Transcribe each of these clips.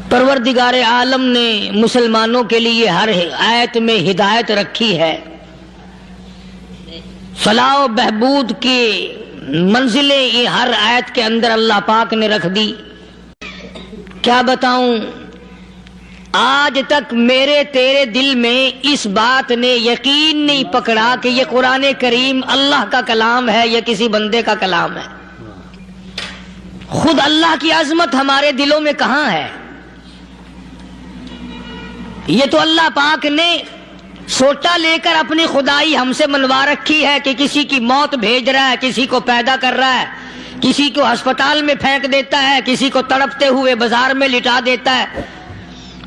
پروردگار عالم نے مسلمانوں کے لیے ہر آیت میں ہدایت رکھی ہے، فلاح و بہبود کی منزلیں ہر آیت کے اندر اللہ پاک نے رکھ دی۔ کیا بتاؤں، آج تک میرے تیرے دل میں اس بات نے یقین نہیں پکڑا کہ یہ قرآن کریم اللہ کا کلام ہے یا کسی بندے کا کلام ہے۔ خود اللہ کی عظمت ہمارے دلوں میں کہاں ہے؟ یہ تو اللہ پاک نے سوٹا لے کر اپنی خدائی ہم سے منوا رکھی ہے کہ کسی کی موت بھیج رہا ہے، کسی کو پیدا کر رہا ہے، کسی کو ہسپتال میں پھینک دیتا ہے، کسی کو تڑپتے ہوئے بازار میں لٹا دیتا ہے،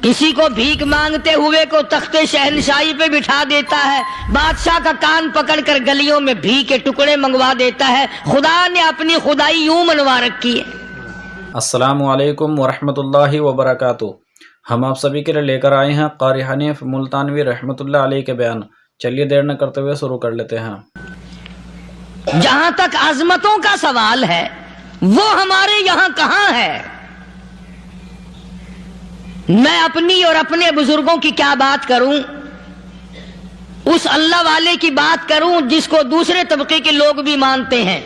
کسی کو بھیک مانگتے ہوئے کو تخت شہنشاہی پہ بٹھا دیتا ہے، بادشاہ کا کان پکڑ کر گلیوں میں بھیک کے ٹکڑے منگوا دیتا ہے۔ خدا نے اپنی خدائی یوں منوا رکھی ہے۔ السلام علیکم ورحمۃ اللہ وبرکاتہ۔ ہم آپ سبھی کے لیے لے کر آئے ہیں قاری حنیف ملتانوی رحمۃ اللہ علیہ کے بیان۔ چلیے دیر نہ کرتے ہوئے شروع کر لیتے ہیں۔ جہاں تک عظمتوں کا سوال ہے وہ ہمارے یہاں کہاں ہے؟ میں اپنی اور اپنے بزرگوں کی کیا بات کروں، اس اللہ والے کی بات کروں جس کو دوسرے طبقے کے لوگ بھی مانتے ہیں۔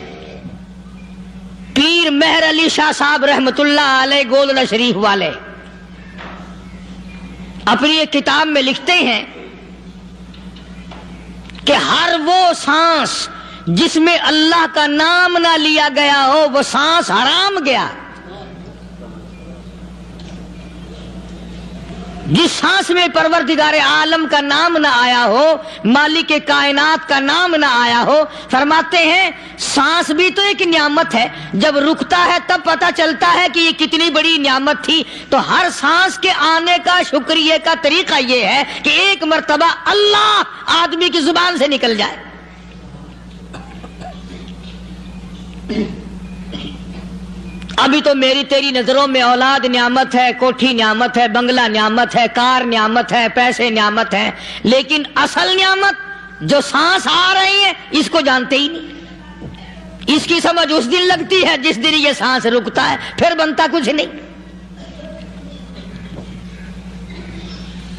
پیر مہر علی شاہ صاحب رحمت اللہ علیہ گولڈا شریف والے اپنی ایک کتاب میں لکھتے ہیں کہ ہر وہ سانس جس میں اللہ کا نام نہ لیا گیا ہو وہ سانس حرام گیا۔ جس سانس میں پروردگار عالم کا نام نہ آیا ہو، مالک کائنات کا نام نہ آیا ہو، فرماتے ہیں سانس بھی تو ایک نعمت ہے، جب رکتا ہے تب پتہ چلتا ہے کہ یہ کتنی بڑی نعمت تھی۔ تو ہر سانس کے آنے کا شکریہ کا طریقہ یہ ہے کہ ایک مرتبہ اللہ آدمی کی زبان سے نکل جائے۔ ابھی تو میری تیری نظروں میں اولاد نعمت ہے، کوٹھی نعمت ہے، بنگلہ نعمت ہے، کار نعمت ہے، پیسے نعمت ہے، لیکن اصل نعمت جو سانس آ رہی ہے اس کو جانتے ہی نہیں۔ اس کی سمجھ اس دن لگتی ہے جس دن یہ سانس رکتا ہے، پھر بنتا کچھ نہیں۔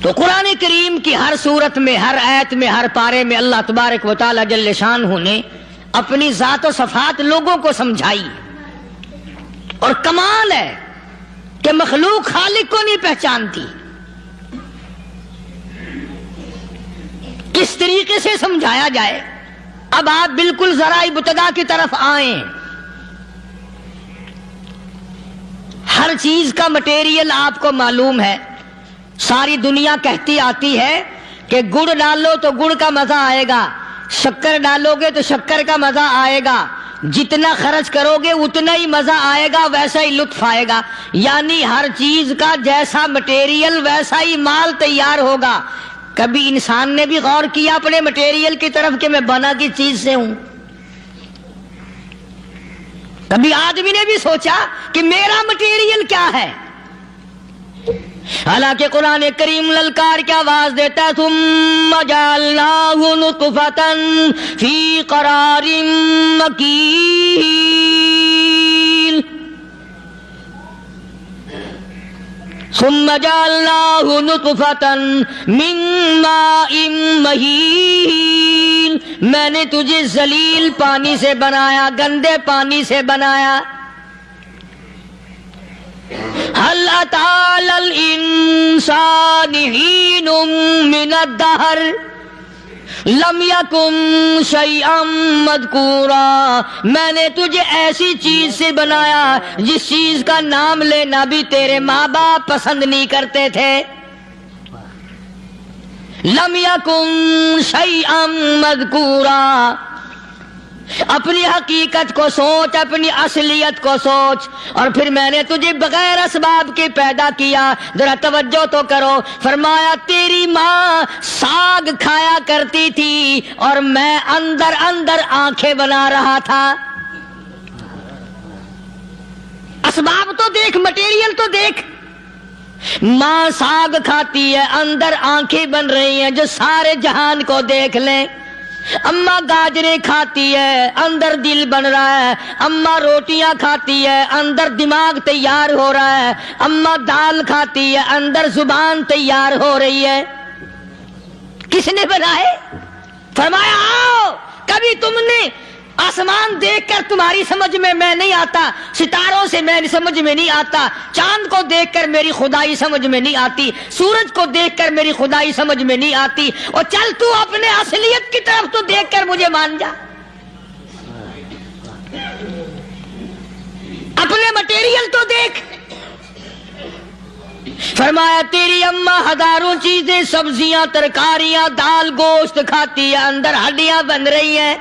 تو قرآن کریم کی ہر صورت میں، ہر آیت میں، ہر پارے میں اللہ تبارک و تعالی جل شانہ نے اپنی ذات و صفات لوگوں کو سمجھائی۔ اور کمال ہے کہ مخلوق خالق کو نہیں پہچانتی۔ کس طریقے سے سمجھایا جائے؟ اب آپ بالکل ذرا ابتدا کی طرف آئیں۔ ہر چیز کا مٹیریل آپ کو معلوم ہے۔ ساری دنیا کہتی آتی ہے کہ گڑ ڈالو تو گڑ کا مزہ آئے گا، شکر ڈالو گے تو شکر کا مزہ آئے گا، جتنا خرچ کرو گے اتنا ہی مزہ آئے گا، ویسا ہی لطف آئے گا۔ یعنی ہر چیز کا جیسا مٹیریل ویسا ہی مال تیار ہوگا۔ کبھی انسان نے بھی غور کیا اپنے مٹیریل کی طرف کہ میں بنا کس چیز سے ہوں؟ کبھی آدمی نے بھی سوچا کہ میرا مٹیریل کیا ہے؟ حالانکہ قرآن کریم للکار کی آواز دیتا ہے ثم جعلناہ نطفۃ فی قرار مکین، ثم جعلناہ نطفۃ من ماء مہین، میں نے تجھے ذلیل پانی سے بنایا، گندے پانی سے بنایا۔ هل أتى على الإنسان حين من الدهر لم يكن شيئا مذكورا، میں نے تجھے ایسی چیز سے بنایا جس چیز کا نام لینا بھی تیرے ماں باپ پسند نہیں کرتے تھے۔ لم يكن شيئا مذكورا، اپنی حقیقت کو سوچ، اپنی اصلیت کو سوچ۔ اور پھر میں نے تجھے بغیر اسباب کے پیدا کیا۔ ذرا توجہ تو کرو، فرمایا تیری ماں ساگ کھایا کرتی تھی اور میں اندر اندر آنکھیں بنا رہا تھا۔ اسباب تو دیکھ، مٹیریل تو دیکھ۔ ماں ساگ کھاتی ہے، اندر آنکھیں بن رہی ہیں جو سارے جہان کو دیکھ لیں۔ اماں گاجریں کھاتی ہے اندر دل بن رہا ہے، اماں روٹیاں کھاتی ہے اندر دماغ تیار ہو رہا ہے، اماں دال کھاتی ہے اندر زبان تیار ہو رہی ہے۔ کس نے بنائے؟ فرمایا آؤ، کبھی تم نے آسمان دیکھ کر تمہاری سمجھ میں نہیں آتا، ستاروں سے میں سمجھ میں نہیں آتا، چاند کو دیکھ کر میری خدائی سمجھ میں نہیں آتی، سورج کو دیکھ کر میری خدائی سمجھ میں نہیں آتی، اور چل تو اپنے اصلیت کی طرف تو دیکھ کر مجھے مان جا، اپنے مٹیریل تو دیکھ۔ فرمایا تیری اماں ہزاروں چیزیں، سبزیاں، ترکاریاں، دال، گوشت کھاتی ہے، اندر ہڈیاں بن رہی ہیں،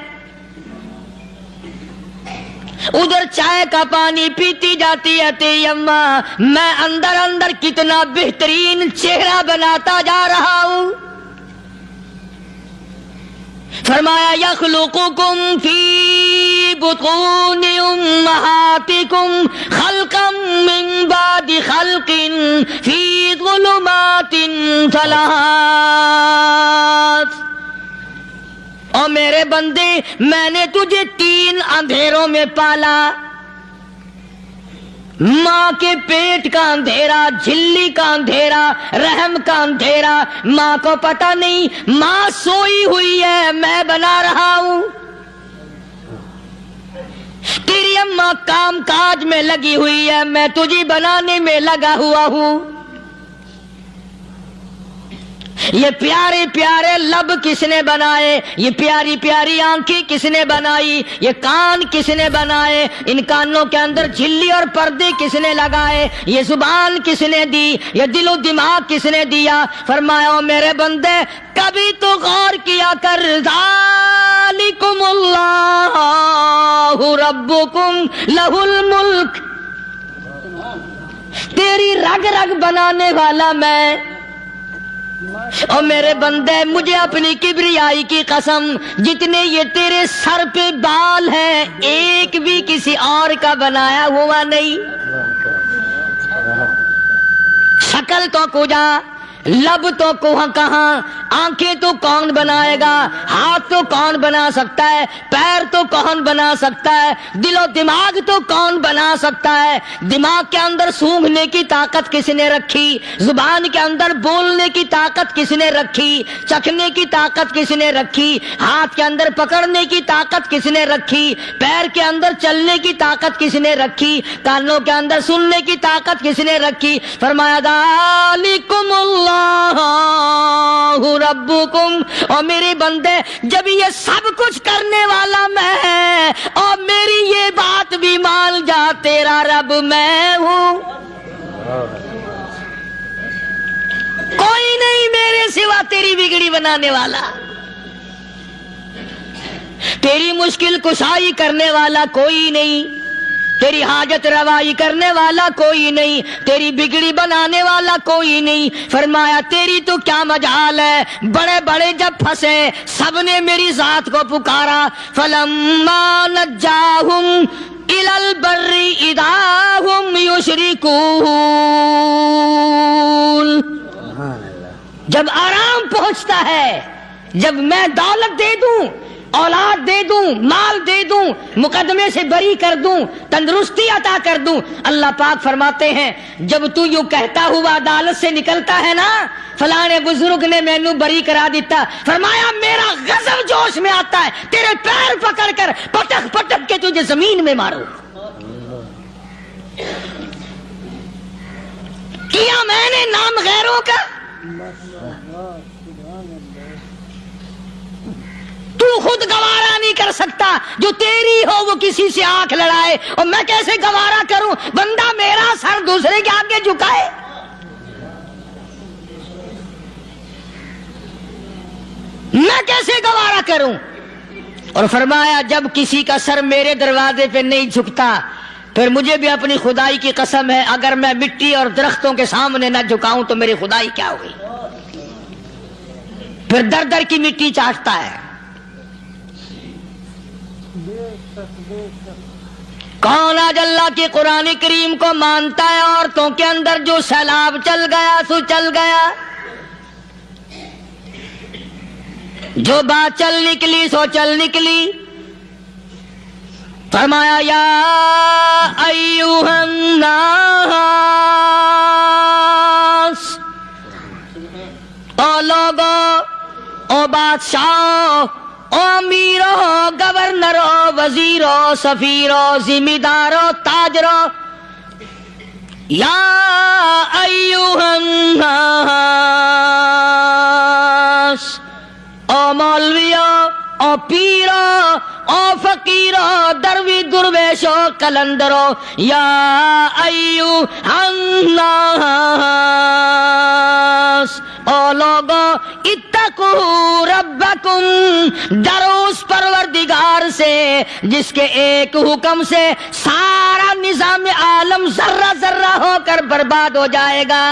ادھر چائے کا پانی پیتی جاتی ہے تیری اماں، میں اندر اندر کتنا بہترین چہرہ بناتا جا رہا ہوں۔ فرمایا یخلقکم فی بطون امہاتکم خلقا من بعد خلق فی ظلمات ثلاث۔ اور میرے بندے، میں نے تجھے 3 اندھیروں میں پالا، ماں کے پیٹ کا اندھیرا، جھلی کا اندھیرا، رحم کا اندھیرا، ماں کو پتہ نہیں ماں سوئی ہوئی ہے، میں بنا رہا ہوں۔ تیری اماں کام کاج میں لگی ہوئی ہے، میں تجھے بنانے میں لگا ہوا ہوں۔ یہ پیارے پیارے لب کس نے بنائے؟ یہ پیاری پیاری آنکھیں کس نے بنائی؟ یہ کان کس نے بنائے؟ ان کانوں کے اندر جھلی اور پردے کس نے لگائے؟ یہ زبان کس نے دی؟ یہ دل و دماغ کس نے دیا؟ فرمایا او میرے بندے، کبھی تو غور کیا کر، ذالکم اللہ ربکم لہ الملک، تیری رگ رگ بنانے والا میں۔ اور میرے بندے، مجھے اپنی کبریائی کی قسم، جتنے یہ تیرے سر پہ بال ہیں ایک بھی کسی اور کا بنایا ہوا نہیں۔ شکل تو کجا، لب تو کہاں، آنکھیں تو کون بنائے گا، ہاتھ تو کون بنا سکتا ہے، پیر تو کون بنا سکتا ہے، دل و دماغ تو کون بنا سکتا ہے؟ دماغ کے اندر سونگھنے کی طاقت کس نے رکھی؟ زبان کے اندر بولنے کی طاقت کس نے رکھی؟ چکھنے کی طاقت کس نے رکھی؟ ہاتھ کے اندر پکڑنے کی طاقت کس نے رکھی؟ پیر کے اندر چلنے کی طاقت کس نے رکھی؟ کانوں کے اندر سننے کی طاقت کس نے رکھی؟ فرمایا ذالکم اللہ ربکم۔ اور میرے بندے، جب یہ سب کچھ کرنے والا میں اور میری یہ بات بھی مان جا، تیرا رب میں ہوں، کوئی نہیں میرے سوا تیری بگڑی بنانے والا، تیری مشکل کشائی کرنے والا کوئی نہیں، تیری حاجت روائی کرنے والا کوئی نہیں، تیری بگڑی بنانے والا کوئی نہیں۔ فرمایا تیری تو کیا مجال ہے، بڑے بڑے جب پھنسے سب نے میری ذات کو پکارا، فلما نجاہم الی البر اذا ہم یشرکون، جب آرام پہنچتا ہے، جب میں دولت دے دوں، اولاد دے دوں، مال دے دوں، مقدمے سے بری کر دوں، تندرستی عطا کر دوں، اللہ پاک فرماتے ہیں جب تو یوں کہتا ہوا عدالت سے نکلتا ہے نا، فلانے بزرگ نے مینوں بری کرا دیتا، فرمایا میرا غضب جوش میں آتا ہے، تیرے پیر پکڑ کر پٹک پٹک کے تجھے زمین میں مارو۔ کیا میں نے نام غیروں کا؟ تو خود گوارا نہیں کر سکتا، جو تیری ہو وہ کسی سے آنکھ لڑائے، اور میں کیسے گوارا کروں بندہ میرا سر دوسرے کے آگے جھکائے؟ میں کیسے گوارا کروں؟ اور فرمایا جب کسی کا سر میرے دروازے پہ نہیں جھکتا، پھر مجھے بھی اپنی خدائی کی قسم ہے، اگر میں مٹی اور درختوں کے سامنے نہ جھکاؤں تو میری خدائی کیا ہوگی؟ پھر در در کی مٹی چاٹتا ہے۔ کون آج اللہ کے قرآن کریم کو مانتا ہے؟ عورتوں کے اندر جو سیلاب چل گیا سو چل گیا، جو بات چل نکلی سو چل نکلی. فرمایا یا ایھا الناس، او لوگو، او بادشاہ، او امیرو، گورنرو، وزیرو، سفیرو، ذمہ دارو، تاجرو، یا ایھا الناس، او مولویو، او پیرو، او فقیرو، دروی درویشو، کلندرو، یا ایھا الناس، او لوگو، اتقوا ربکم، ڈرو اس پروردگار سے جس کے ایک حکم سے سارا نظام عالم ذرہ ذرہ ہو کر برباد ہو جائے گا.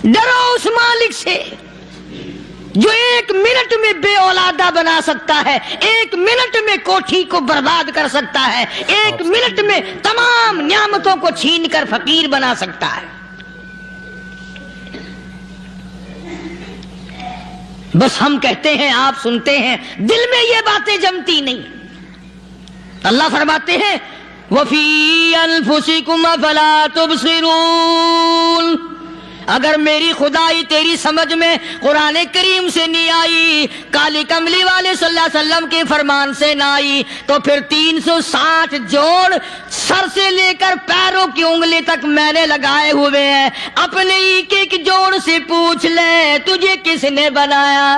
ڈرو اس مالک سے جو ایک منٹ میں بے اولادہ بنا سکتا ہے، ایک منٹ میں کوٹھی کو برباد کر سکتا ہے، ایک منٹ میں تمام نعمتوں کو چھین کر فقیر بنا سکتا ہے. بس ہم کہتے ہیں، آپ سنتے ہیں، دل میں یہ باتیں جمتی نہیں. اللہ فرماتے ہیں وَفِي أَنفُسِكُمْ أَفَلَا تُبْصِرُونَ. اگر میری خدائی تیری سمجھ میں قرآن کریم سے نہیں آئی، کالی کملی والے صلی اللہ علیہ وسلم کے فرمان سے نہ آئی، تو پھر 360 جوڑ سر سے لے کر پیروں کی انگلی تک میں نے لگائے ہوئے ہیں. اپنے ایک ایک جوڑ سے پوچھ لے تجھے کس نے بنایا.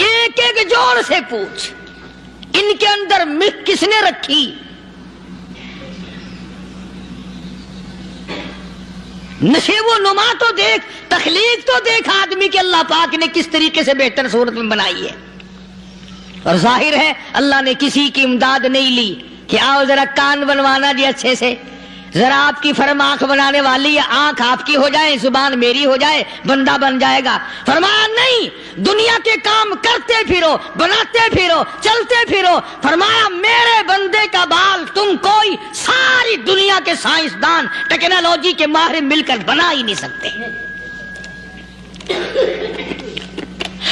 ایک ایک جوڑ سے پوچھ، ان کے اندر مکھ کس نے رکھی. نشیب و نما تو دیکھ، تخلیق تو دیکھ آدمی کے اللہ پاک نے کس طریقے سے بہتر صورت میں بنائی ہے. اور ظاہر ہے اللہ نے کسی کی امداد نہیں لی کہ آؤ ذرا کان بنوانا جی اچھے سے، ذرا آپ کی فرم آنکھ بنانے والی ہے، آنکھ آپ کی ہو جائے، زبان میری ہو جائے، بندہ بن جائے گا. فرمایا نہیں، دنیا کے کام کرتے پھرو، بناتے پھرو، چلتے پھرو. فرمایا میرے بندے کا بال تم کوئی ساری دنیا کے سائنسدان، ٹیکنالوجی کے ماہر مل کر بنا ہی نہیں سکتے.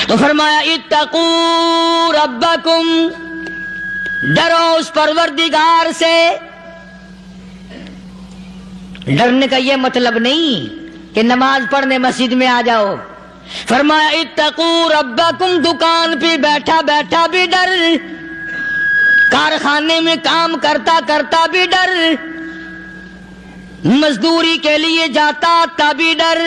تو فرمایا اتقوا ربکم، ڈرو اس پروردگار سے. ڈرنے کا یہ مطلب نہیں کہ نماز پڑھنے مسجد میں آ جاؤ. فرمایا اتقوا ربکم، دکان پہ بیٹھا بیٹھا بھی ڈر، کارخانے میں کام کرتا کرتا بھی ڈر، مزدوری کے لیے جاتا تبھی ڈر،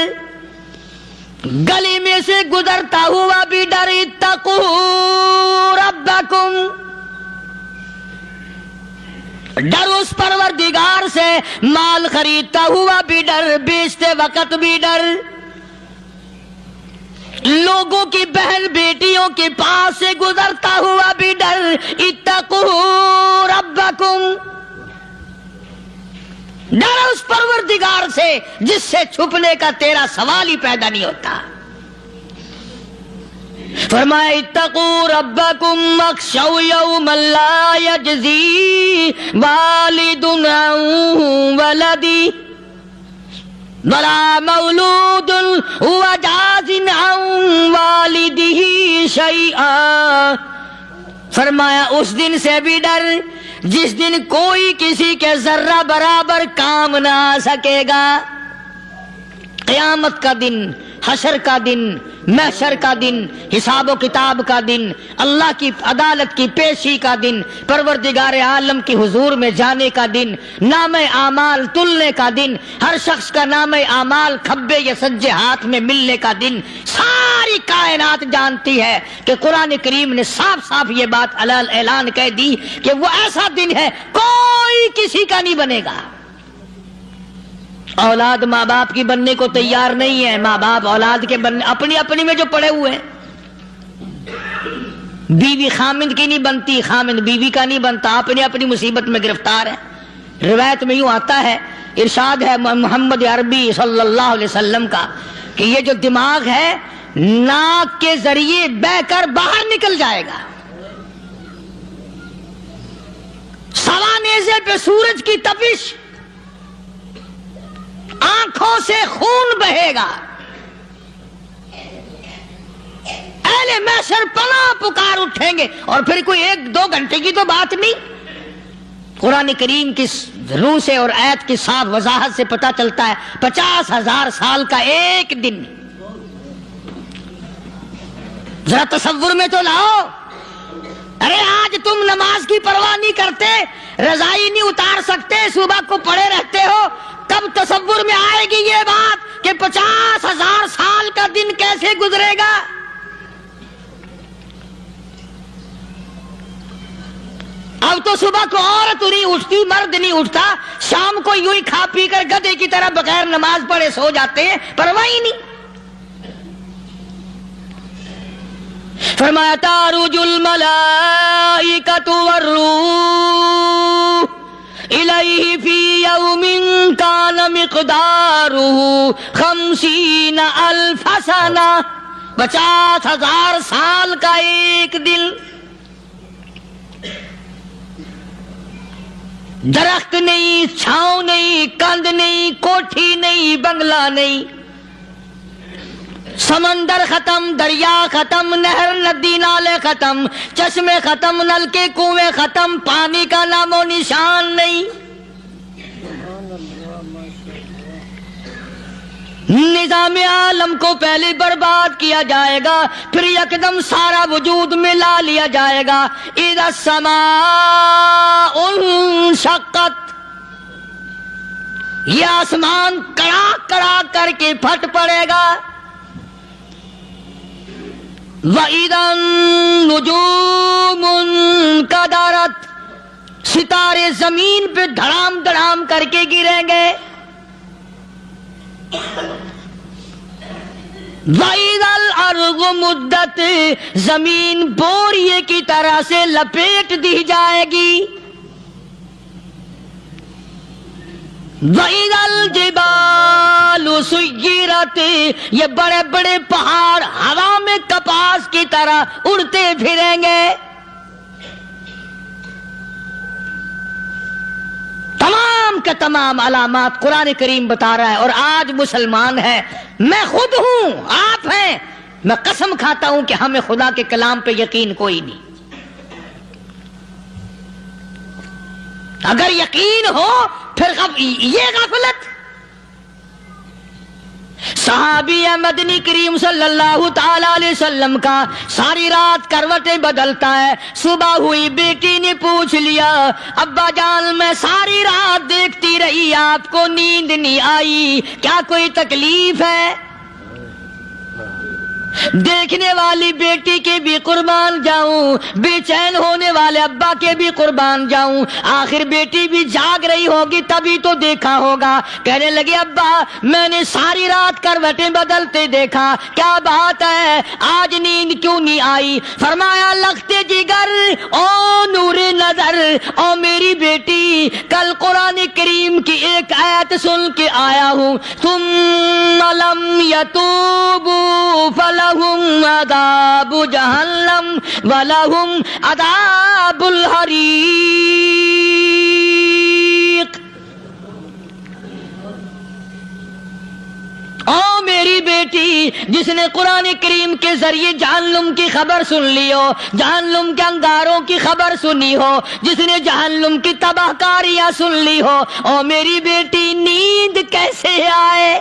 گلی میں سے گزرتا ہوا بھی ڈر. اتقوا ربکم، ڈر اس پروردگار سے. مال خریدتا ہوا بھی ڈر، بیچتے وقت بھی ڈر، لوگوں کی بہن بیٹیوں کے پاس سے گزرتا ہوا بھی ڈر. اتقوا ربکم، ڈر اس پروردگار سے جس سے چھپنے کا تیرا سوال ہی پیدا نہیں ہوتا. فرمایا اتقوا ربکم واخشوا یوما لا یجزی والد عن ولدہ ولا مولود هو جاز عن والدہ شیئا. فرمایا اس دن سے بھی ڈر جس دن کوئی کسی کے ذرہ برابر کام نہ آ سکے گا. قیامت کا دن، حشر کا دن، محشر کا دن، حساب و کتاب کا دن، اللہ کی عدالت کی پیشی کا دن، پروردگار عالم کی حضور میں جانے کا دن، نام اعمال تلنے کا دن، ہر شخص کا نام اعمال کھبے یا سجے ہاتھ میں ملنے کا دن. ساری کائنات جانتی ہے کہ قرآن کریم نے صاف صاف یہ بات اعلان کہہ دی کہ وہ ایسا دن ہے کوئی کسی کا نہیں بنے گا. اولاد ماں باپ کی بننے کو تیار نہیں ہے، ماں باپ اولاد کے بننے اپنی میں جو پڑے ہوئے ہیں. بیوی خامند کی نہیں بنتی، خامند بیوی کا نہیں بنتا، اپنی مصیبت میں گرفتار ہے. روایت میں یوں آتا ہے، ارشاد ہے محمد عربی صلی اللہ علیہ وسلم کا کہ یہ جو دماغ ہے ناک کے ذریعے بہ کر باہر نکل جائے گا. سوا نیزے پہ سورج کی تپش، آنکھ آنکھوں سے خون بہے گا. اہل محشر پناہ پکار اٹھیں گے. اور پھر کوئی 1-2 گھنٹے کی تو بات نہیں. قرآن کریم کی روح سے اور آیت کی صاف وضاحت سے پتہ چلتا ہے 50,000 سال کا ایک دن. ذرا تصور میں تو لاؤ. ارے آج تم نماز کی پرواہ نہیں کرتے, رضائی نہیں اتار سکتے, صبح کو پڑے رہتے ہو, کب تصور میں آئے گی یہ بات کہ 50,000 سال کا دن کیسے گزرے گا؟ اب تو صبح کو عورت نہیں اٹھتی, مرد نہیں اٹھتا, شام کو یوں ہی کھا پی کر گدھے کی طرح بغیر نماز پڑھے سو جاتے ہیں, پرواہ ہی نہیں. فرمایا تعرج الملائکۃ والروح الیہ فی یوم کان مقدارہ 50,000 سنہ. 50,000 سال کا ایک دن. درخت نہیں, چھاؤں نہیں, کند نہیں, کوٹھی نہیں, بنگلہ نہیں, سمندر ختم, دریا ختم, نہر ندی نالے ختم, چشمے ختم, نلکے کنویں ختم, پانی کا نام و نشان نہیں. نظام عالم کو پہلے برباد کیا جائے گا, پھر یکدم سارا وجود میں لا لیا جائے گا. اذا السماء انشقت, یہ آسمان کڑاک کڑاک کر کے پھٹ پڑے گا. وَإِذَا النُّجُومُ انْكَدَرَتْ, ستارے زمین پہ دھڑام دھڑام کر کے گریں گے. وَإِذَا الْأَرْضُ مُدَّتْ, زمین بوریے کی طرح سے لپیٹ دی جائے گی. وَإِذَا الْجِبَالُ سُيِّرَتْ, یہ بڑے بڑے پہاڑ ہوا میں کپاس کی طرح اڑتے پھریں گے. تمام کا تمام علامات قرآن کریم بتا رہا ہے. اور آج مسلمان ہے, میں خود ہوں, آپ ہیں, میں قسم کھاتا ہوں کہ ہمیں خدا کے کلام پہ یقین کوئی نہیں. اگر یقین ہو پھر یہ غفلت. صحابی مدنی کریم صلی اللہ تعالی علیہ وسلم کا ساری رات کروٹیں بدلتا ہے. صبح ہوئی بیٹی نے پوچھ لیا, ابا جان میں ساری رات دیکھتی رہی, آپ کو نیند نہیں آئی, کیا کوئی تکلیف ہے؟ دیکھنے والی بیٹی کے بھی قربان جاؤں, بے چین ہونے والے ابا کے بھی قربان جاؤں. آخر بیٹی بھی جاگ رہی ہوگی تبھی تو دیکھا ہوگا. کہنے لگے ابا میں نے ساری رات کروٹیں بدلتے دیکھا, کیا بات ہے, آج نیند کیوں نہیں آئی؟ فرمایا لختے جگر او نور نظر, او میری بیٹی کل قرآن کریم کی ایک آیت سن کے آیا ہوں, ثم لم یتوبوا فلہم عذاب جہنم ولہم عذاب الحریق. او میری بیٹی جس نے قرآن کریم کے ذریعے جہنم کی خبر سن لی ہو, جہنم کے انگاروں کی خبر سنی ہو, جس نے جہنم کی تباہ کاریاں سن لی ہو, او میری بیٹی نیند کیسے آئے؟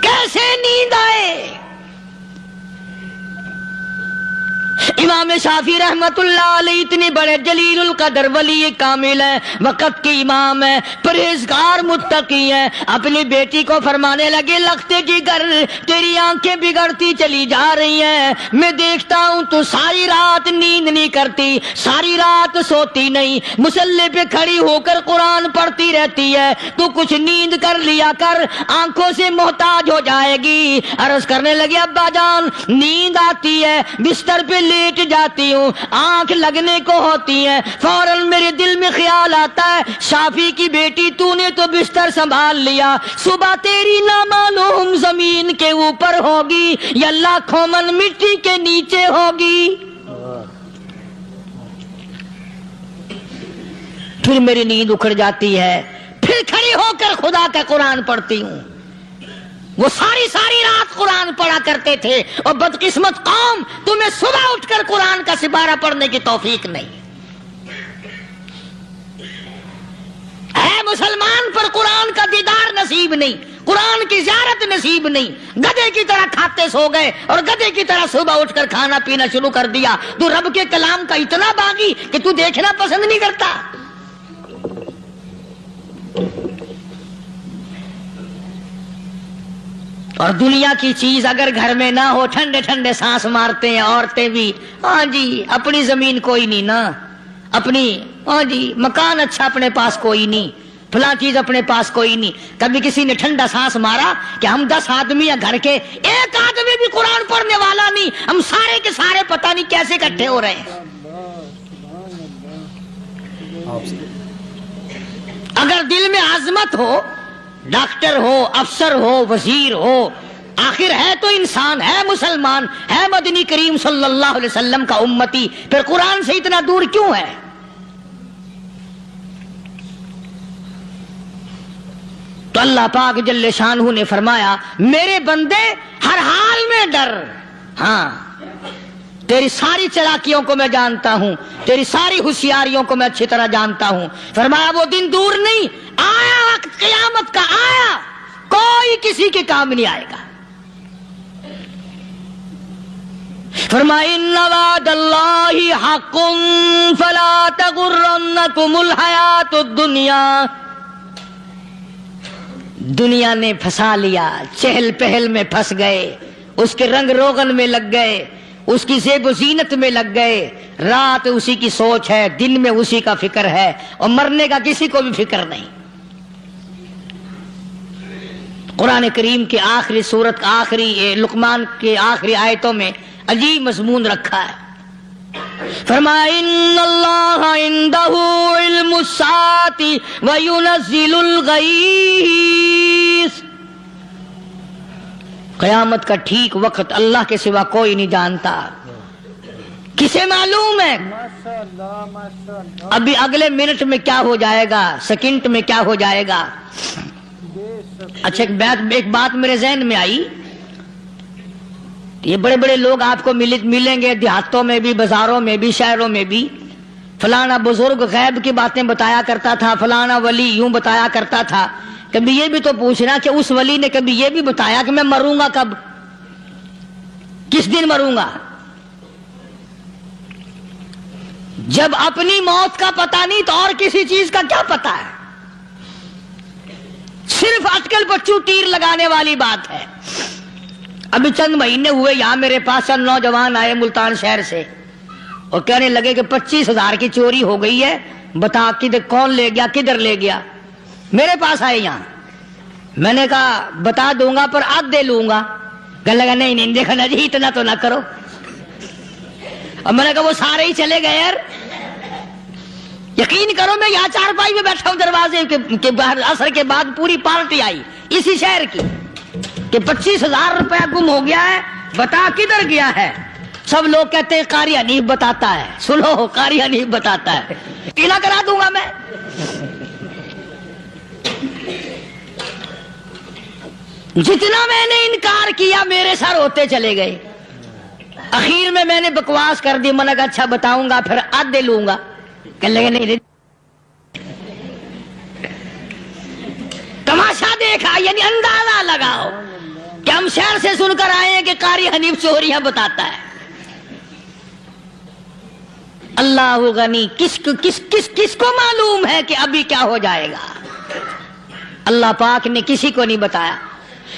کیسے نیند آئے؟ امام شافعی رحمت اللہ علیہ اتنے بڑے جلیل القدر ولی کامل ہیں, وقت کے امام ہیں, پرہیزگار متقی ہیں. اپنی بیٹی کو فرمانے لگے لختے جگر تیری آنکھیں بگڑتی چلی جا رہی ہیں, میں دیکھتا ہوں تو ساری رات نیند نہیں کرتی, ساری رات سوتی نہیں, مصلی پہ کھڑی ہو کر قرآن پڑھتی رہتی ہے, تو کچھ نیند کر لیا کر, آنکھوں سے محتاج ہو جائے گی. عرض کرنے لگے ابا جان نیند آتی ہے, بستر پہ لیٹ جاتی ہوں, آنکھ لگنے کو ہوتی ہے, فوراً میرے دل میں خیال آتا ہے شافی کی بیٹی تو نے تو بستر سنبھال لیا, صبح تیری نامعلوم زمین کے اوپر ہوگی یا لاکھوں من مٹی کے نیچے ہوگی. پھر میری نیند اکھڑ جاتی ہے، پھر کھڑی ہو کر خدا کا قرآن پڑھتی ہوں۔ وہ ساری رات قرآن پڑھا کرتے تھے، اور بدقسمت قوم، تمہیں صبح اٹھ کر قرآن کا سپارہ پڑھنے کی توفیق نہیں ہے۔ مسلمان پر قرآن کا دیدار نصیب نہیں، قرآن کی زیارت نصیب نہیں، گدھے کی طرح کھاتے سو گئے اور گدھے کی طرح صبح اٹھ کر کھانا پینا شروع کر دیا۔ تو رب کے کلام کا اتنا باغی کہ تو دیکھنا پسند نہیں کرتا۔ اور دنیا کی چیز اگر گھر میں نہ ہو، ٹھنڈے ٹھنڈے سانس مارتے ہیں عورتیں بھی، ہاں جی اپنی زمین کوئی نہیں نا، اپنی ہاں جی مکان اچھا اپنے پاس کوئی نہیں، فلاں چیز اپنے پاس کوئی نہیں۔ کبھی کسی نے ٹھنڈا سانس مارا کہ ہم 10 آدمی ہیں گھر کے، ایک آدمی بھی قرآن پڑھنے والا نہیں، ہم سارے کے سارے پتہ نہیں کیسے اکٹھے ہو رہے ہیں۔ اگر دل میں عظمت ہو، ڈاکٹر ہو، افسر ہو، وزیر ہو، آخر ہے تو انسان، ہے مسلمان، ہے مدنی کریم صلی اللہ علیہ وسلم کا امتی، پھر قرآن سے اتنا دور کیوں ہے؟ تو اللہ پاک جل شانہ نے فرمایا میرے بندے ہر حال میں ڈر، ہاں تیری ساری چلاکیوں کو میں جانتا ہوں، تیری ساری ہوشیاریوں کو میں اچھی طرح جانتا ہوں۔ فرمایا وہ دن دور نہیں، آیا وقت قیامت کا، آیا، کوئی کسی کے کام نہیں آئے گا۔ فرمایا ان وعد اللہ حق فلا تغرنکم الحیات الدنیا۔ دنیا نے پھنسا لیا، چہل پہل میں پھنس گئے، اس کے رنگ روغن میں لگ گئے، اس کی زیب و زینت میں لگ گئے، رات اسی کی سوچ ہے، دن میں اسی کا فکر ہے، اور مرنے کا کسی کو بھی فکر نہیں۔ قرآن کریم کے آخری سورت کا آخری لقمان کے آخری آیتوں میں عجیب مضمون رکھا ہے۔ فرمایا ان اللہ عندہ علم الساعۃ وینزل الغیث۔ قیامت کا ٹھیک وقت اللہ کے سوا کوئی نہیں جانتا۔ کسے معلوم ہے ابھی اگلے منٹ میں کیا ہو جائے گا، سیکنڈ میں کیا ہو جائے گا؟ اچھا ایک بات میرے ذہن میں آئی، یہ بڑے بڑے لوگ آپ کو ملیں گے دیہاتوں میں بھی، بازاروں میں بھی، شہروں میں بھی، فلانا بزرگ غیب کی باتیں بتایا کرتا تھا، فلانا ولی یوں بتایا کرتا تھا۔ کبھی یہ بھی تو پوچھنا کہ اس ولی نے کبھی یہ بھی بتایا کہ میں مروں گا کب، کس دن مروں گا؟ جب اپنی موت کا پتہ نہیں تو اور کسی چیز کا کیا پتہ ہے؟ صرف اٹکل بچوں تیر لگانے والی بات ہے۔ ابھی چند مہینے ہوئے یہاں میرے پاس چند نوجوان آئے ملتان شہر سے اور کہنے لگے کہ 25,000 کی چوری ہو گئی ہے، بتا کدھر کون لے گیا، کدھر لے گیا؟ میرے پاس آئے یہاں، میں نے کہا بتا دوں گا پر آدھے لوں گا۔ کہنے لگا نہیں دیکھا نا جی اتنا تو نہ کرو۔ اور میں نے کہا وہ سارے ہی چلے گئے یار، یقین کرو میں یہاں چارپائی میں بیٹھا ہوں دروازے کے باہر، عصر کے بعد پوری پارٹی آئی اسی شہر کی کہ 25,000 روپیہ گم ہو گیا ہے، بتا کدھر گیا ہے؟ سب لوگ کہتے ہیں قاری حنیف بتاتا ہے، سنو قاری حنیف بتاتا ہے، قلعہ کرا دوں گا میں۔ جتنا میں نے انکار کیا میرے سر ہوتے چلے گئے، اخیر میں نے بکواس کر دی، میں نے کہا اچھا بتاؤں گا پھر آدھے لوں گا۔ کہنے لگے نہیں تماشا دیکھا، یعنی اندازہ لگاؤ کہ ہم شہر سے سن کر آئے ہیں کہ قاری حنیف چوریاں بتاتا ہے۔ اللہ غنی، کس کو معلوم ہے کہ ابھی کیا ہو جائے گا؟ اللہ پاک نے کسی کو نہیں بتایا۔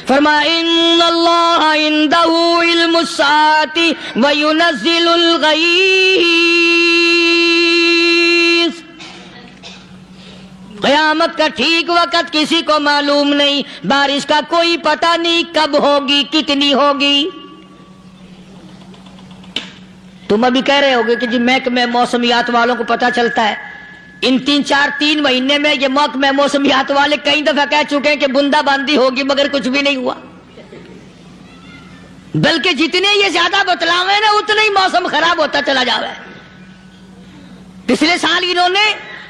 فرمایا ان اللہ عندہ علم الساعۃ وینزل الغیث۔ قیامت کا ٹھیک وقت کسی کو معلوم نہیں، بارش کا کوئی پتہ نہیں کب ہوگی، کتنی ہوگی۔ تم ابھی کہہ رہے ہوگے کہ جی محکمہ موسمیات والوں کو پتہ چلتا ہے، ان 3 مہینے میں یہ محکمہ موسمیات والے کئی دفعہ کہہ چکے ہیں کہ بندہ باندی ہوگی، مگر کچھ بھی نہیں ہوا، بلکہ جتنے یہ زیادہ بتلاوے نا اتنا ہی موسم خراب ہوتا چلا جاوے۔ پچھلے سال انہوں نے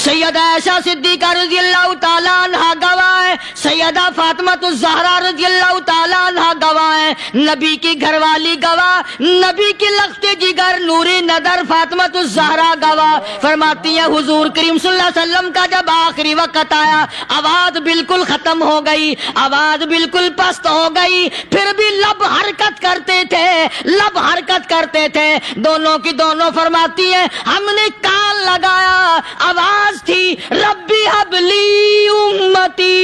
سیدہ عائشہ صدیقہ رضی اللہ تعالیٰ عنہا گواہ ہے، سیدہ فاطمہ الزہرا رضی اللہ تعالیٰ عنہا گواہ ہے، نبی کی گھر والی گواہ، نبی کی لخت جگر نوری نظر فاطمہ الزہرا گواہ، فرماتی ہیں حضور کریم صلی اللہ علیہ وسلم کا جب آخری وقت آیا، آواز بالکل ختم ہو گئی، آواز بالکل پست ہو گئی، پھر بھی لب حرکت کرتے تھے، لب حرکت کرتے تھے، دونوں کی دونوں فرماتی ہیں ہم نے کان لگایا، آواز تھی ربی حبلی امتی،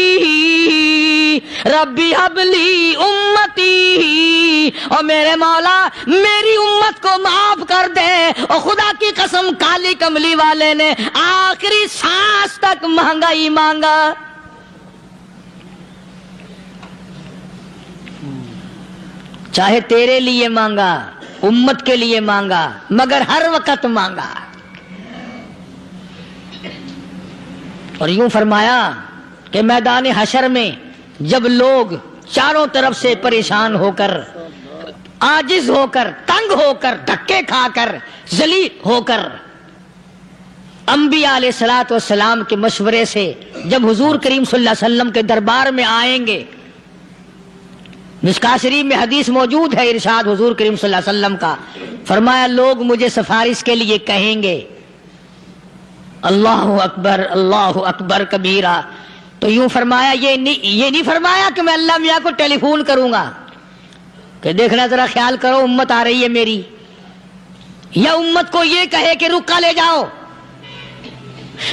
ربی حبلی امتی، اور میرے مولا میری امت کو معاف کر دے، اور خدا کی قسم کالی کملی والے نے آخری سانس تک مانگا ہی مانگا۔ چاہے تیرے لیے مانگا، امت کے لیے مانگا، مگر ہر وقت مانگا۔ اور یوں فرمایا کہ میدان حشر میں جب لوگ چاروں طرف سے پریشان ہو کر، عاجز ہو کر، تنگ ہو کر، دھکے کھا کر، ذلیل ہو کر، انبیاء علیہ الصلوۃ والسلام کے مشورے سے جب حضور کریم صلی اللہ علیہ وسلم کے دربار میں آئیں گے، مشکاۃ شریف میں حدیث موجود ہے، ارشاد حضور کریم صلی اللہ علیہ وسلم کا، فرمایا لوگ مجھے سفارش کے لیے کہیں گے اللہ اکبر کبیرہ، تو یوں فرمایا یہ نہیں فرمایا کہ میں اللہ میاں کو ٹیلی فون کروں گا کہ دیکھنا ذرا خیال کرو امت آ رہی ہے میری، یا امت کو یہ کہے کہ رکا لے جاؤ،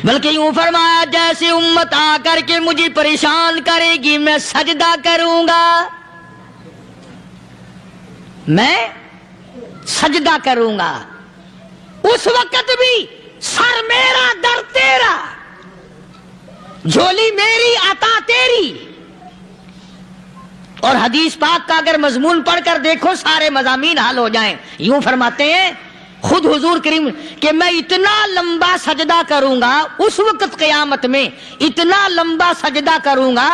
بلکہ یوں فرمایا جیسے امت آ کر کے مجھے پریشان کرے گی میں سجدہ کروں گا، میں سجدہ کروں گا، اس وقت بھی سر میرا در تیرا، جھولی میری عطا تیری۔ اور حدیث پاک کا اگر مضمون پڑھ کر دیکھو سارے مضامین حل ہو جائیں۔ یوں فرماتے ہیں خود حضور کریم کہ میں اتنا لمبا سجدہ کروں گا اس وقت قیامت میں، اتنا لمبا سجدہ کروں گا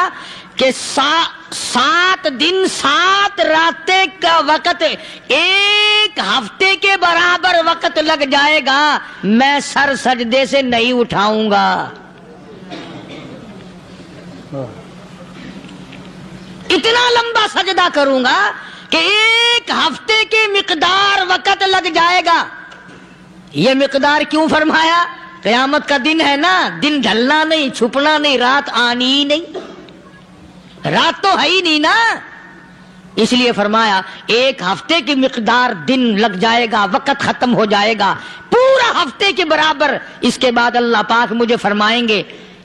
کہ 7 دن 7 راتیں کا وقت 1 ہفتے کے برابر وقت لگ جائے گا، میں سر سجدے سے نہیں اٹھاؤں گا۔ اتنا لمبا سجدہ کروں گا کہ 1 ہفتے کے مقدار وقت لگ جائے گا۔ یہ مقدار کیوں فرمایا؟ قیامت کا دن ہے نا، دن ڈھلنا نہیں، چھپنا نہیں، رات آنی ہی نہیں، رات تو ہے ہی نہیں نا، اس لیے فرمایا 1 ہفتے کی مقدار دن لگ جائے گا، وقت ختم ہو جائے گا پورا ہفتے کے برابر۔ اس کے بعد اللہ پاک مجھے فرمائیں گے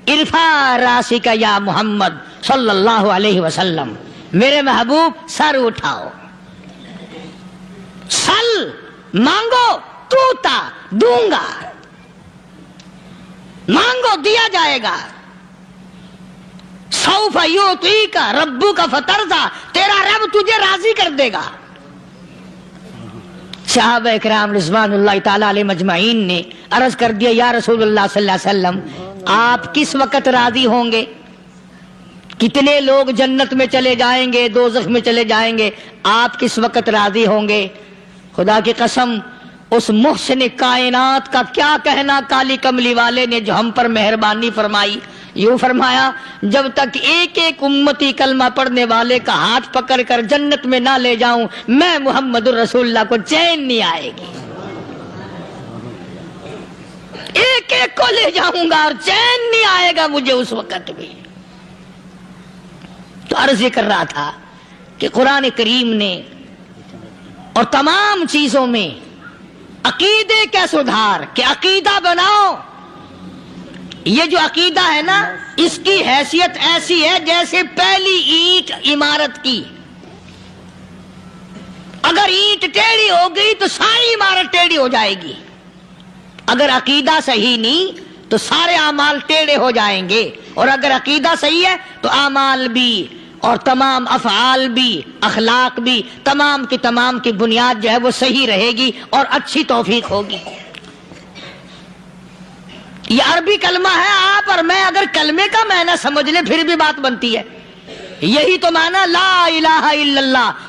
ارفع راسک یا محمد صلی اللہ علیہ وسلم، میرے محبوب سر اٹھاؤ، سل مانگو توتا دوں گا، مانگو دیا جائے گا، سوف یعطیک ربک فترضی، تیرا رب تجھے راضی کر دے گا۔ صحابہ اکرام رضوان اللہ تعالی علیہ مجمعین نے عرض کر دیا یا رسول اللہ صلی اللہ علیہ وسلم آپ کس وقت راضی ہوں گے؟ کتنے لوگ جنت میں چلے جائیں گے، دوزخ میں چلے جائیں گے، آپ کس وقت راضی ہوں گے؟ خدا کی قسم اس محسن کائنات کا کیا کہنا کالی کملی والے نے جو ہم پر مہربانی فرمائی۔ یوں فرمایا جب تک ایک ایک امتی کلمہ پڑھنے والے کا ہاتھ پکڑ کر جنت میں نہ لے جاؤں میں محمد الرسول اللہ کو چین نہیں آئے گی، ایک ایک کو لے جاؤں گا اور چین نہیں آئے گا مجھے اس وقت بھی۔ تو عرض یہ کر رہا تھا کہ قرآن کریم نے اور تمام چیزوں میں عقیدے کا سدھار کہ عقیدہ بناؤ، یہ جو عقیدہ ہے نا اس کی حیثیت ایسی ہے جیسے پہلی اینٹ عمارت کی، اگر اینٹ ٹیڑھی ہو گئی تو ساری عمارت ٹیڑھی ہو جائے گی، اگر عقیدہ صحیح نہیں تو سارے اعمال ٹیڑھے ہو جائیں گے، اور اگر عقیدہ صحیح ہے تو اعمال بھی اور تمام افعال بھی اخلاق بھی تمام کی بنیاد جو ہے وہ صحیح رہے گی اور اچھی توفیق ہوگی۔ یہ عربی کلمہ ہے، آپ اور میں اگر کلمے کا معنی سمجھ لیں پھر بھی بات بنتی ہے۔ یہی تو معنی لا الہ الا اللہ،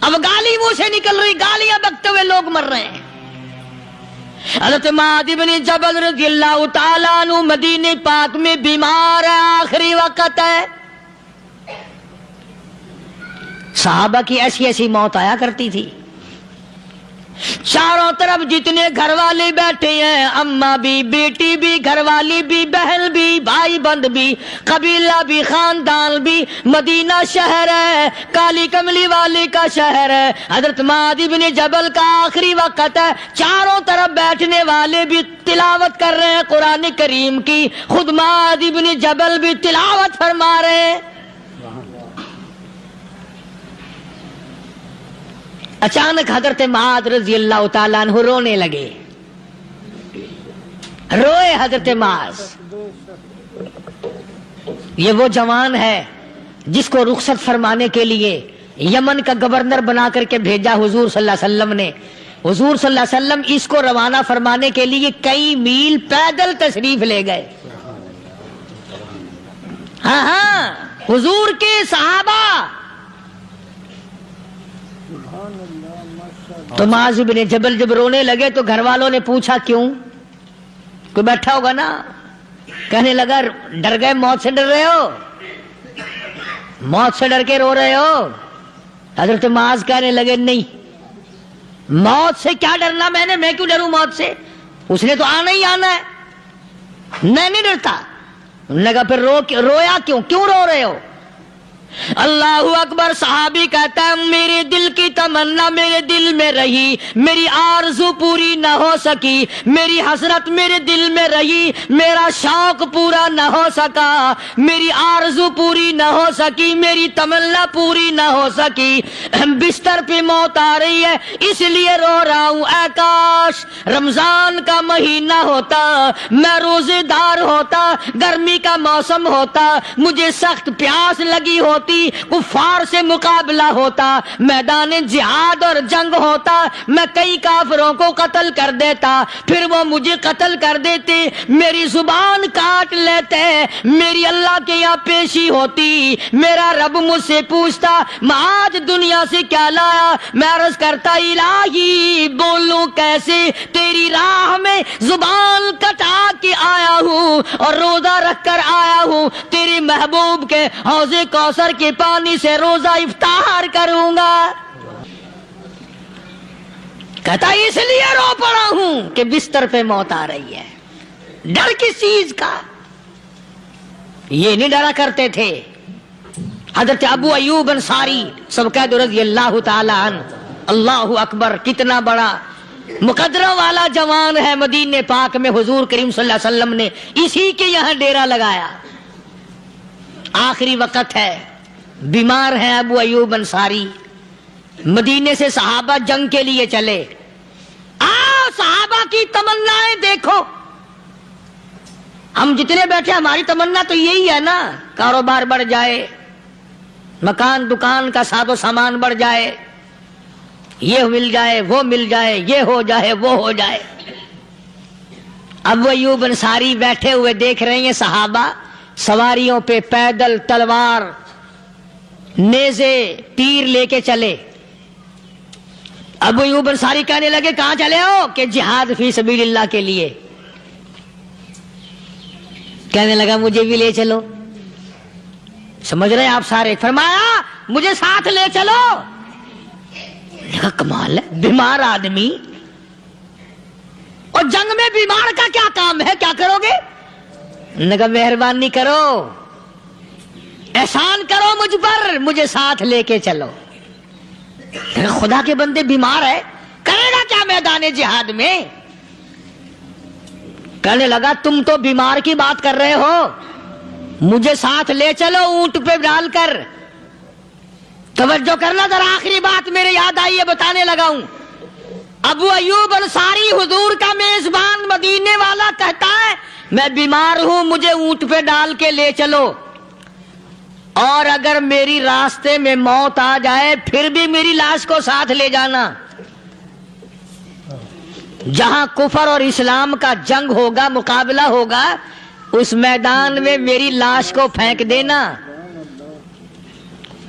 اب گالی منہ سے نکل رہی، گالیاں بکتے ہوئے لوگ مر رہے ہیں۔ حضرت معاذ بن جبل رضی اللہ تعالیٰ عنہ مدینہ پاک میں بیمار ہے، آخری وقت ہے۔ صحابہ کی ایسی ایسی موت آیا کرتی تھی، چاروں طرف جتنے گھر والے بیٹھے ہیں، اماں بھی، بیٹی بھی، گھر والی بھی، بہن بھی، بھائی بند بھی، قبیلہ بھی، خاندان بھی، مدینہ شہر ہے، کالی کملی والے کا شہر ہے۔ حضرت معاذ بن جبل کا آخری وقت ہے، چاروں طرف بیٹھنے والے بھی تلاوت کر رہے ہیں قرآن کریم کی، خود معاذ بن جبل بھی تلاوت فرما رہے ہیں۔ اچانک حضرت معاذ رضی اللہ تعالیٰ عنہ رونے لگے، روئے حضرت معاذ۔ یہ وہ جوان ہے جس کو رخصت فرمانے کے لیے یمن کا گورنر بنا کر کے بھیجا حضور صلی اللہ علیہ وسلم نے۔ حضور صلی اللہ علیہ وسلم اس کو روانہ فرمانے کے لیے کئی میل پیدل تشریف لے گئے۔ ہاں حضور کے صحابہ۔ تو معاذ بن جبل جب رونے لگے تو گھر والوں نے پوچھا کیوں؟ کوئی بیٹھا ہوگا نا، کہنے لگا ڈر گئے، موت سے ڈر رہے ہو، موت سے ڈر کے رو رہے ہو؟ حضرت معاذ کہنے لگے نہیں، موت سے کیا ڈرنا، میں کیوں ڈروں موت سے، اس نے تو آنا ہی آنا ہے، میں نہیں ڈرتا۔ انہوں نے کہا پھر رویا کیوں رو رہے ہو؟ اللہ اکبر۔ صحابی کہتا ہے میرے دل کی تمنا میرے دل میں رہی، میری آرزو پوری نہ ہو سکی، میری حسرت میرے دل میں رہی، میرا شوق پورا نہ ہو سکا، میری آرزو پوری نہ ہو سکی، میری تمنا پوری نہ ہو سکی، بستر پہ موت آ رہی ہے اس لیے رو رہا ہوں۔ اے کاش رمضان کا مہینہ ہوتا، میں روزے دار ہوتا، گرمی کا موسم ہوتا، مجھے سخت پیاس لگی ہوتی، کفار سے مقابلہ ہوتا، میدان جہاد اور جنگ ہوتا، میں کئی کافروں کو قتل کر دیتا، پھر وہ مجھے قتل کر دیتے، میری زبان کاٹ لیتے، میری اللہ کے یہاں پیشی ہوتی، میرا رب مجھ سے پوچھتا معاذ دنیا سے کیا لایا؟ میں عرض کرتا الہی بولوں کیسے، تیری راہ میں زبان کٹا کے آیا ہوں اور روزہ رکھ کر آیا ہوں، تیرے محبوب کے حوض کوثر کے پانی سے روزہ افطار کروں گا۔ کہتا اس لیے رو پڑا ہوں کہ بستر پہ موت آ رہی ہے۔ ڈر کس چیز کا؟ یہ نہیں ڈرا کرتے تھے۔ حضرت ابو ایوب انصاری سب قید رضی اللہ تعالی عنہ، اللہ اکبر، کتنا بڑا مقدرہ والا جوان ہے۔ مدینہ پاک میں حضور کریم صلی اللہ علیہ وسلم نے اسی کے یہاں ڈیرا لگایا۔ آخری وقت ہے، بیمار ہیں ابو ایوب انصاری، مدینے سے صحابہ جنگ کے لیے چلے۔ صحابہ کی تمنائیں دیکھو، ہم جتنے بیٹھے ہماری تمنا تو یہی ہے نا، کاروبار بڑھ جائے، مکان دکان کا ساز و سامان بڑھ جائے، یہ مل جائے وہ مل جائے، یہ ہو جائے وہ ہو جائے۔ ابو ایوب انصاری بیٹھے ہوئے دیکھ رہے ہیں صحابہ سواریوں پہ پیدل تلوار نیزے تیر لے کے چلے۔ ابو ایوب انصاری کہنے لگے کہاں چلے ہو؟ کہ جہاد فی سبیل اللہ کے لیے۔ کہنے لگا مجھے بھی لے چلو۔ سمجھ رہے ہیں آپ سارے؟ فرمایا مجھے ساتھ لے چلو۔ کہا کمال ہے، بیمار آدمی اور جنگ میں بیمار کا کیا کام ہے، کیا کرو گے؟ نے کہا مہربانی کرو، احسان کرو مجھ پر، مجھے ساتھ لے کے چلو۔ خدا کے بندے بیمار ہے، کرے گا کیا میدان جہاد میں؟ کہنے لگا تم تو بیمار کی بات کر رہے ہو، مجھے ساتھ لے چلو اونٹ پہ ڈال کر۔ توجہ کرنا ذرا، آخری بات میرے یاد آئی ہے، بتانے لگا ہوں۔ ابو ایوب انصاری حضور کا میزبان مدینے والا کہتا ہے میں بیمار ہوں، مجھے اونٹ پہ ڈال کے لے چلو، اور اگر میری راستے میں موت آ جائے پھر بھی میری لاش کو ساتھ لے جانا۔ جہاں کفر اور اسلام کا جنگ ہوگا، مقابلہ ہوگا، اس میدان میں میری لاش کو پھینک دینا۔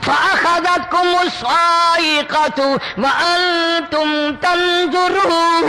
فأخذتكم الصاعقة وأنتم تنظرون।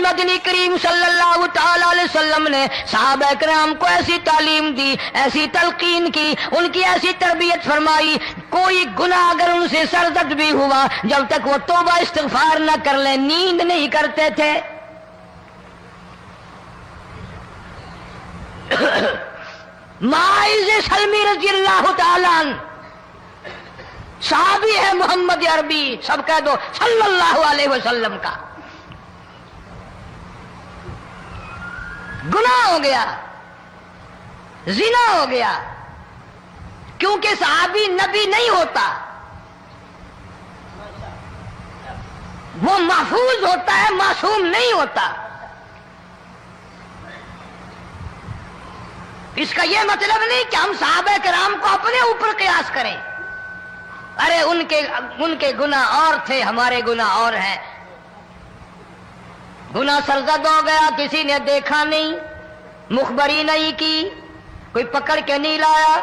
مدنی کریم صلی اللہ تعالی علیہ وسلم نے صحابہ کرام کو ایسی تعلیم دی، ایسی تلقین کی، ان کی ایسی تربیت فرمائی، کوئی گناہ اگر ان سے سرزد بھی ہوا جب تک وہ توبہ استغفار نہ کر لیں نیند نہیں کرتے تھے۔ معاذ سلمی رضی اللہ تعالیٰ عنہ صحابی ہے محمد عربی، سب کہہ دو صلی اللہ علیہ وسلم کا، گناہ ہو گیا، زنا ہو گیا، کیونکہ صحابی نبی نہیں ہوتا، وہ محفوظ ہوتا ہے، معصوم نہیں ہوتا۔ اس کا یہ مطلب نہیں کہ ہم صحابہ کرام کو اپنے اوپر قیاس کریں، ارے ان کے گناہ اور تھے، ہمارے گناہ اور ہیں۔ گناہ سرزد ہو گیا، کسی نے دیکھا نہیں، مخبری نہیں کی، کوئی پکڑ کے نہیں لایا،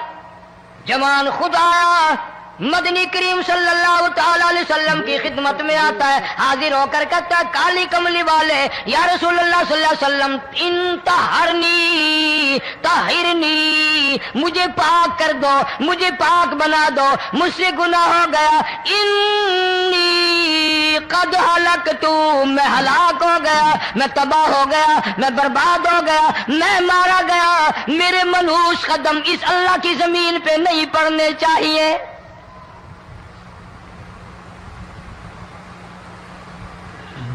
جوان خود آیا، مدنی کریم صلی اللہ تعالی علیہ وسلم کی خدمت میں آتا ہے، حاضر ہو کر کہتا ہے کالی کملی والے یا رسول اللہ صلی اللہ علیہ وسلم انطہرنی طہرنی، مجھے پاک کر دو، مجھے پاک بنا دو، مجھ سے گناہ ہو گیا، انی قد ہلکت، میں ہلاک ہو گیا، میں تباہ ہو گیا، میں برباد ہو گیا، میں مارا گیا، میرے منحوس قدم اس اللہ کی زمین پہ نہیں پڑنے چاہیے۔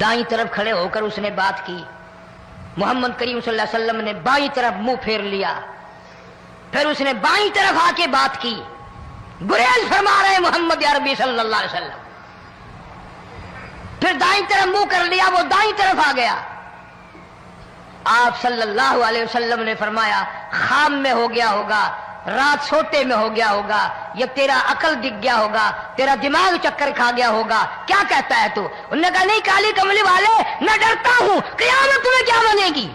دائیں طرف کھڑے ہو کر اس نے بات کی، محمد کریم صلی اللہ علیہ وسلم نے بائیں طرف منہ پھیر لیا، پھر اس نے بائیں طرف آ کے بات کی، گریز فرما رہے محمد عربی صلی اللہ علیہ وسلم، پھر دائیں طرف منہ کر لیا، وہ دائیں طرف آ گیا۔ آپ صلی اللہ علیہ وسلم نے فرمایا خواب میں ہو گیا ہوگا، رات سوتے میں ہو گیا ہوگا، یا تیرا عقل دکھ گیا ہوگا، تیرا دماغ چکر کھا گیا ہوگا، کیا کہتا ہے تو؟ انہوں نے کہا نہیں کالی کملی والے، میں ڈرتا ہوں قیامت میں کیا بنے گی،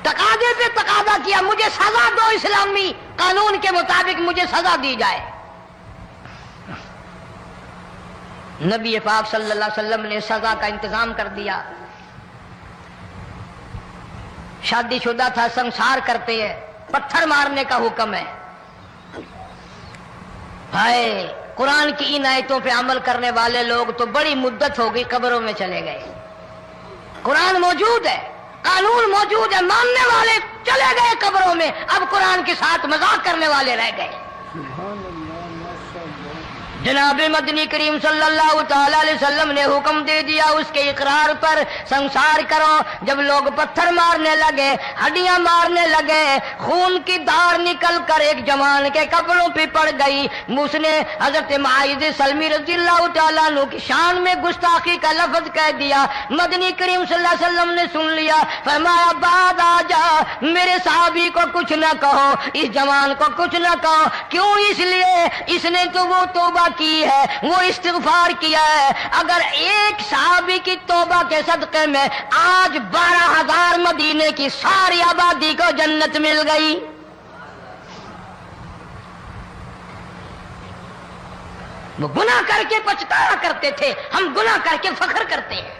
تقاضے پہ تقاضا کیا، مجھے سزا دو، اسلامی قانون کے مطابق مجھے سزا دی جائے۔ نبی پاک صلی اللہ علیہ وسلم نے سزا کا انتظام کر دیا۔ شادی شدہ تھا، سنسار کرتے ہیں، پتھر مارنے کا حکم ہے۔ ہائے قرآن کی ان آیتوں پہ عمل کرنے والے لوگ تو بڑی مدت ہو گئی قبروں میں چلے گئے۔ قرآن موجود ہے، قانون موجود ہے، ماننے والے چلے گئے قبروں میں، اب قرآن کے ساتھ مذاق کرنے والے رہ گئے۔ جناب مدنی کریم صلی اللہ تعالی علیہ وسلم نے حکم دے دیا اس کے اقرار پر سنسار کرو۔ جب لوگ پتھر مارنے لگے، ہڈیاں مارنے لگے، خون کی دھار نکل کر ایک جوان کے کپڑوں پہ پڑ گئی، اس نے حضرت معاذ سلمی رضی اللہ تعالیٰ عنہ کی شان میں گستاخی کا لفظ کہہ دیا۔ مدنی کریم صلی اللہ علیہ وسلم نے سن لیا، فرمایا بعد آ جا، میرے صحابی کو کچھ نہ کہو، اس جوان کو کچھ نہ کہو۔ کیوں؟ اس لیے اس نے تو وہ توبہ کی ہے، وہ استغفار کیا ہے۔ اگر ایک صحابی کی توبہ کے صدقے میں آج 12,000 مدینے کی ساری آبادی کو جنت مل گئی۔ وہ گناہ کر کے پچھتایا کرتے تھے، ہم گناہ کر کے فخر کرتے ہیں۔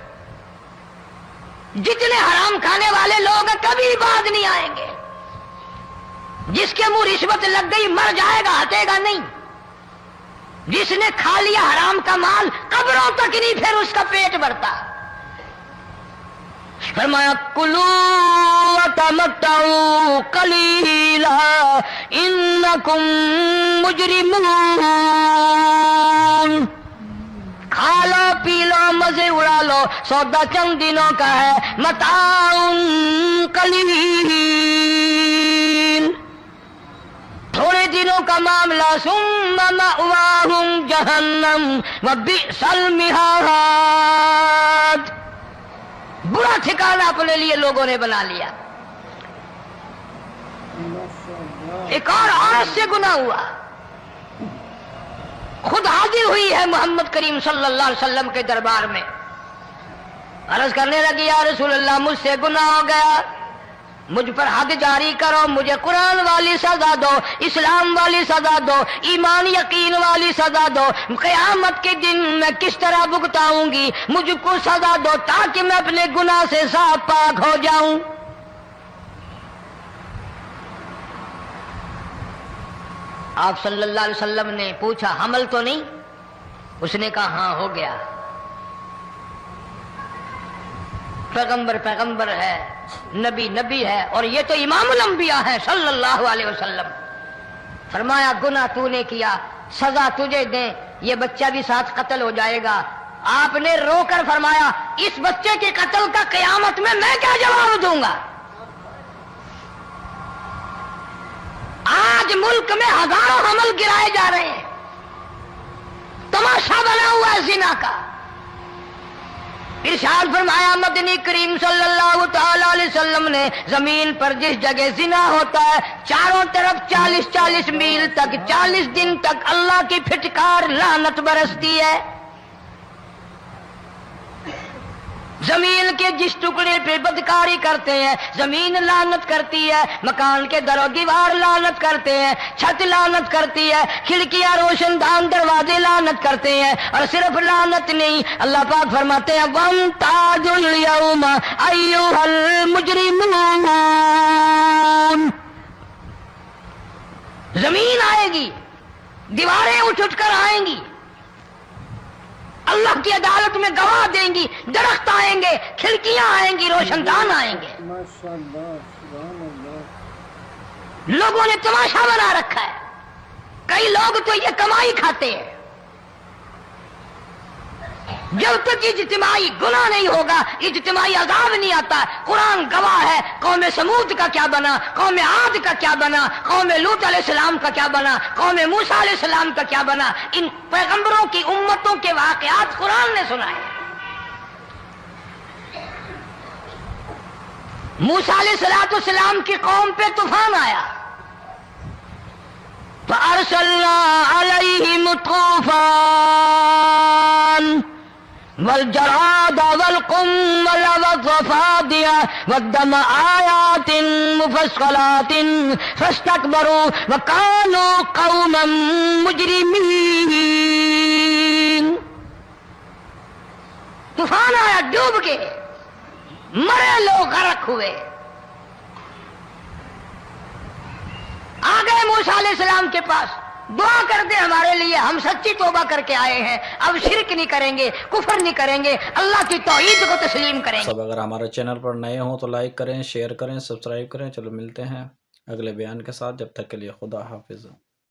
جتنے حرام کھانے والے لوگ کبھی بعد نہیں آئیں گے۔ جس کے منہ رشوت لگ گئی مر جائے گا، ہٹے گا نہیں۔ جس نے کھا لیا حرام کا مال قبروں تک نہیں پھر اس کا پیٹ بھرتا۔ فرمایا کلو وتمتعوا قلیلا انکم مجرمون، کھا لو پی لو مزے اڑا لو، سودا چند دنوں کا ہے، متاع قلیل، تھوڑے دنوں کا معاملہ، ثم مأواہم جہنم وبئس المہاد، برا ٹھکانہ اپنے لیے لوگوں نے بنا لیا۔ ایک اور عورت سے گناہ ہوا، خود حاضر ہوئی ہے محمد کریم صلی اللہ علیہ وسلم کے دربار میں، عرض کرنے لگی یا رسول اللہ مجھ سے گناہ ہو گیا، مجھ پر حد جاری کرو، مجھے قرآن والی سزا دو، اسلام والی سزا دو، ایمان یقین والی سزا دو، قیامت کے دن میں کس طرح بھگتاؤں گی، مجھ کو سزا دو تاکہ میں اپنے گناہ سے صاف پاک ہو جاؤں۔ آپ صلی اللہ علیہ وسلم نے پوچھا حمل تو نہیں؟ اس نے کہا ہاں ہو گیا۔ پیغمبر ہے، نبی ہے، اور یہ تو امام الانبیاء ہے صلی اللہ علیہ وسلم۔ فرمایا گناہ تو نے کیا، سزا تجھے دیں، یہ بچہ بھی ساتھ قتل ہو جائے گا۔ آپ نے رو کر فرمایا اس بچے کے قتل کا قیامت میں کیا جواب دوں گا؟ آج ملک میں ہزاروں حمل گرائے جا رہے ہیں، تماشا بنا ہوا ہے زنا کا۔ ارشاد فرمایا مدنی کریم صلی اللہ تعالی علیہ وسلم نے زمین پر جس جگہ زنا ہوتا ہے چاروں طرف 40 میل تک 40 دن تک اللہ کی پھٹکار لعنت برستی ہے۔ زمین کے جس ٹکڑے پہ بدکاری کرتے ہیں زمین لعنت کرتی ہے، مکان کے در و دیوار لعنت کرتے ہیں، چھت لعنت کرتی ہے، کھڑکیاں روشن دان دروازے لعنت کرتے ہیں، اور صرف لعنت نہیں، اللہ پاک فرماتے ہیں وَامْتَازُوا الْيَوْمَ أَيُّهَا الْمُجْرِمُونَ۔ زمین آئے گی، دیواریں اٹھ کر آئیں گی، اللہ کی عدالت میں گواہ دیں گی، درخت آئیں گے، کھڑکیاں آئیں گی، روشن دان آئیں گے۔ لوگوں نے تماشا بنا رکھا ہے، کئی لوگ تو یہ کمائی کھاتے ہیں۔ جب تک اجتماعی گناہ نہیں ہوگا اجتماعی عذاب نہیں آتا۔ قرآن گواہ ہے، قوم سمود کا کیا بنا، قوم عاد کا کیا بنا، قوم لوط علیہ السلام کا کیا بنا، قوم موسیٰ علیہ السلام کا کیا بنا۔ ان پیغمبروں کی امتوں کے واقعات قرآن نے سنائے۔ موسیٰ علیہ السلام کی قوم پہ طوفان آیا، فَأَرْسَلْنَا عَلَيْهِمُ الطُّوفَانَ والجراد والقمل والضفادع والدم آيات مفصلات فاستكبروا وكانوا قوما مجرمين۔ طوفان آیا، ڈوب گئے، مرے لوگ، غرق ہوئے۔ آ گئے موسیٰ علیہ السلام کے پاس، دعا کر دے ہمارے لیے، ہم سچی توبہ کر کے آئے ہیں، اب شرک نہیں کریں گے، کفر نہیں کریں گے، اللہ کی توحید کو تسلیم کریں گے۔ سب اگر ہمارے چینل پر نئے ہوں تو لائک کریں، شیئر کریں، سبسکرائب کریں۔ چلو ملتے ہیں اگلے بیان کے ساتھ، جب تک کے لیے خدا حافظ۔